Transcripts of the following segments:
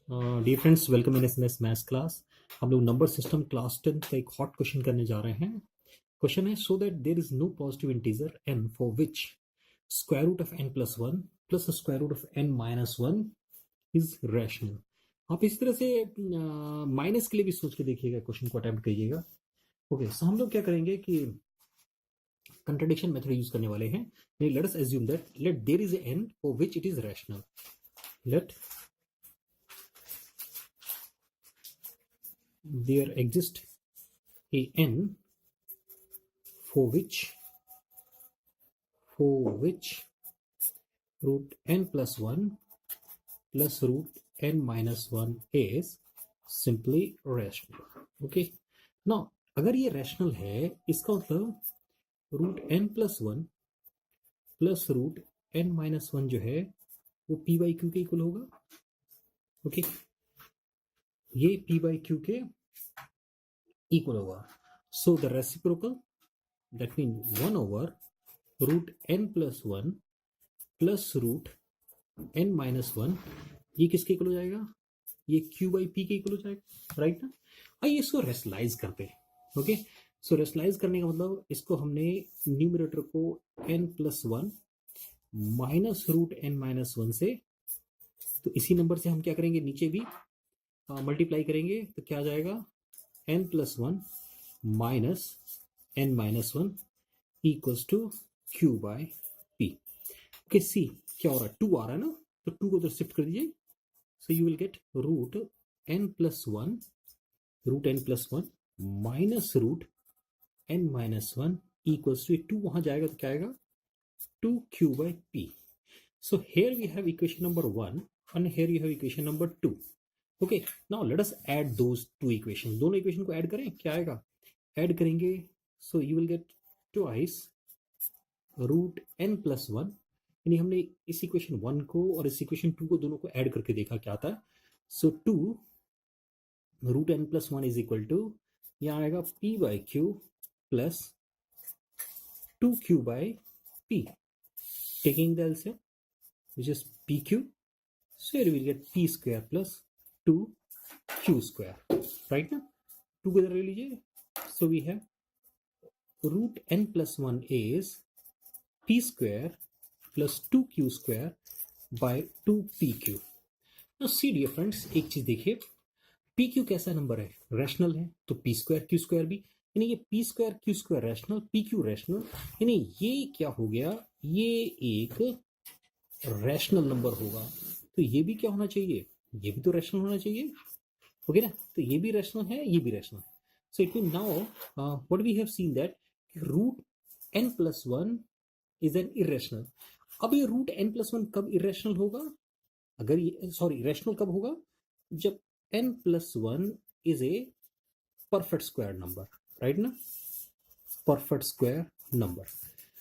Dear friends, welcome in S maths class. हम लोग number system class 10 का एक हॉट क्वेश्चन करने जा रहे हैं। क्वेश्चन है, so that there is no positive integer n for which square root of n plus one plus square root of n minus one is rational. आप इस तरह से माइनस के लिए भी सोच के देखिएगा, क्वेश्चन को अटेम्प्ट करिएगा। ओके, सो हम लोग क्या करेंगे कि कंट्राडिक्शन मेथड यूज करने वाले हैं। Let us assume that let there is n for which it is rational. Let there exist a n for which root n plus 1 plus root n minus 1 is simply rational. Okay, now अगर ये rational है, इसका मतलब root n plus one plus root n minus one जो है वो p by q के equal होगा। ओके, ये p बाई क्यू के इक्वल होगा। So the reciprocal, that mean 1 over root n plus one plus root n minus one, ये किसके इक्वल हो जाएगा? ये q बाई पी के इक्वल हो जाएगा, राइट ना। आइए इसको रेशनलाइज करते हैं। ओके, सो रेशनलाइज करने का मतलब, इसको हमने न्यूमरेटर को n plus one minus root n minus one से, तो इसी नंबर से हम क्या करेंगे, नीचे भी मल्टीप्लाई करेंगे, तो क्या आ जाएगा, n plus one minus n minus one equals to q by p। Okay, see क्या हो रहा है, 2 आ रहा है ना, तो 2 को उधर शिफ्ट कर दीजिए। So you will get root n plus one minus root n minus one equals to 2 वहां जाएगा तो क्या आएगा, 2q by p। So here we have equation number 1 and here you have equation number 2. Okay, now let us add those two equations. दोनों equation को add करें, क्या आएगा, ऐड करेंगे, so you will get twice root n plus one, यानी हमने इस equation 1 को और इस इक्वेशन 2 को दोनों को ऐड करके देखा क्या आता है। So 2 root n plus one is equal to, यहाँ आएगा p by q plus 2q by p, taking the LCM which is pq. So here we will get p square plus 2q square, right now 2 को इधर ले लीजिए। so we have root n plus 1 is p square plus 2q square by 2pq. now see dear friends, एक चीज देखिए, pq कैसा number है, rational है, तो p स्क्वायर q स्क्वायर भी, यानी ये p square q square rational, pq rational, यानी ये क्या हो गया, ये एक रैशनल नंबर होगा। तो ये भी क्या होना चाहिए, ये भी तो रैशनल होना चाहिए, ओके ना। तो ये भी रैशनल है, ये भी रैशनल है। So it mean now what we have seen that root n plus one is an irrational. अब ये रूट n प्लस वन कब इरेशनल होगा, अगर ये, सॉरी, रैशनल कब होगा, जब n plus one is a perfect square number, right ना, परफेक्ट स्क्वायर नंबर।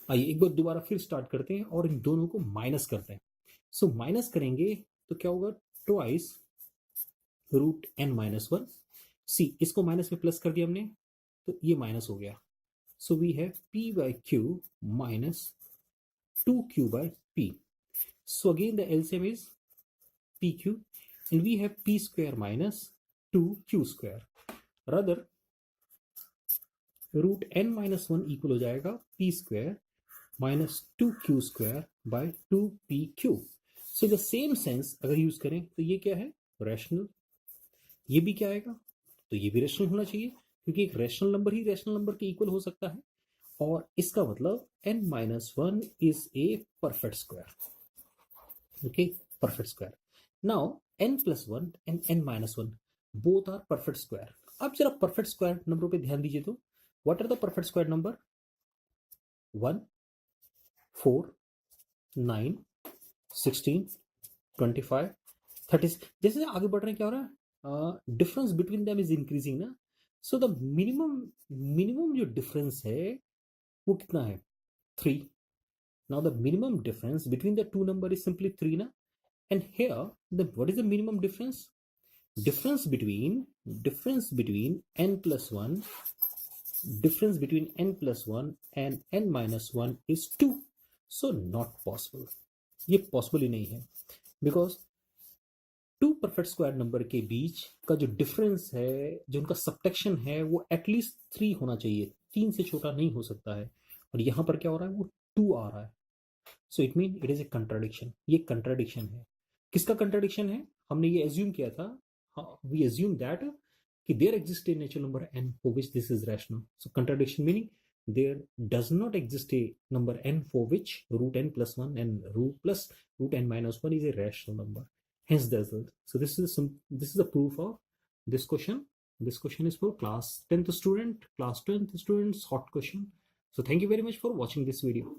आइए एक बार दोबारा फिर स्टार्ट करते हैं और इन दोनों को माइनस करते हैं। सो माइनस करेंगे तो क्या होगा, twice root n minus one. See, इसको माइनस में प्लस कर दिया हमने, तो ये माइनस हो गया। So we have p by q minus 2q by p. So again the LCM is pq and we have p square minus 2q square. Rather root n minus one equal हो जाएगा p square minus 2q square by 2pq. So the same sense अगर यूज करें तो ये क्या है, rational. ये भी क्या आएगा, तो ये भी रैशनल होना चाहिए, क्योंकि एक रैशनल नंबर ही रैशनल नंबर के इक्वल हो सकता है। और इसका मतलब n minus one is a perfect square. Okay, perfect square. Now n plus one and n minus one both are perfect square. अब जरा परफेक्ट स्क्वायर नंबरों पे ध्यान दीजिए, तो what are the perfect square number, 1 4 9 16 25 36। जैसे आगे बढ़ रहे हैं क्या हो रहा है, difference between them is increasing ना। सो द मिनिमम जो डिफरेंस है वो कितना है, 3। Now the minimum difference between the two number is simply 3 ना। And here the what is the minimum difference, difference between n plus 1, difference between n plus 1 and n minus 1 is 2. So not possible, ये possible ही नहीं है, because two perfect square number के बीच का जो difference है, जो उनका सबट्रैक्शन है, वो एटलीस्ट 3 होना चाहिए, 3 से छोटा नहीं हो सकता है। और यहाँ पर क्या हो रहा है, वो 2 आ रहा है। So it mean it is a contradiction. ये कंट्राडिक्शन है। किसका कंट्राडिक्शन है? हमने ये एज्यूम किया था, वी एज्यूम दैट कि there exist a natural number n for which this is rational. So contradiction meaning there does not exist a number n for which root n plus 1 and root n minus 1 is a rational number. Hence the result. So this is a proof of this question. This question is for class 10th students, hot question. So thank you very much for watching this video.